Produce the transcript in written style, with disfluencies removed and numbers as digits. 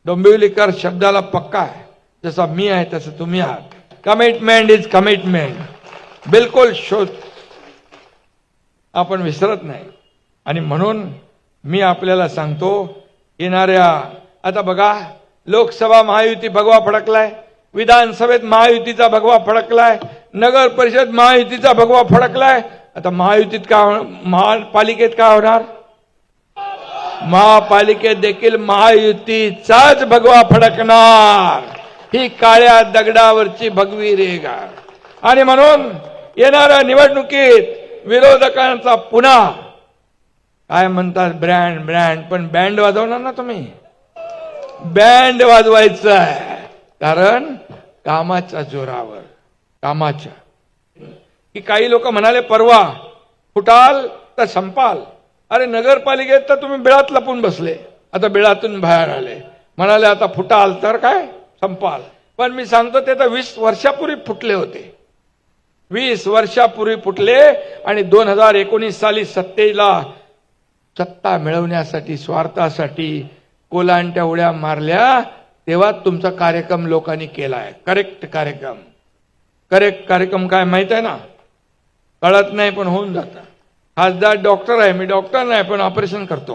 डोंबिवलीकर शब्दाला पक्का आहे, जसा मी आहे तसं तुम्ही आहात. Commitment is commitment. बिलकुल शोध आपण विसरत नाही. आणि म्हणून मी आपल्याला सांगतो, येणाऱ्या आता बघा, लोकसभा महायुती भगवा फडकलाय, विधानसभेत महायुतीचा भगवा फडकलाय, नगर परिषद महायुतीचा भगवा फडकलाय. आता महायुतीत काय, महापालिकेत काय होणार? महापालिकेत देखील महायुतीचाच भगवा फडकणार. ही काळ्या दगडावरची भगवी रेघ आहे. आणि म्हणून येणाऱ्या निवडणुकीत विरोधकांचा पुन्हा काय म्हणतात, ब्रँड ब्रँड, पण बँड वाजवणार ना तुम्ही? बँड वाजवायचं आहे, कारण कामाच्या जोरावर, कामाच्या. की काही लोक म्हणाले परवा, फुटाल तर संपाल. अरे नगरपालिकेत तर तुम्ही बिळात लपून बसले, आता बिळातून बाहेर आले, म्हणाले आता फुटाल तर काय संपाल. पण मी सांगतो, ते तर 20 वर्षापूर्वी फुटले होते. 20 वर्षापूर्वी फुटले. आणि 2019 साली सत्ता मिळवण्यासाठी, स्वार्थासाठी कोलांट्या उड्या मारल्या, तेव्हा तुमचा कार्यक्रम लोकांनी केलाय. करेक्ट कार्यक्रम. करेक्ट कार्यक्रम काय माहित आहे ना? कळत नाही पण होऊन जातं. खासदार डॉक्टर आहे, मी डॉक्टर नाही पण ऑपरेशन करतो.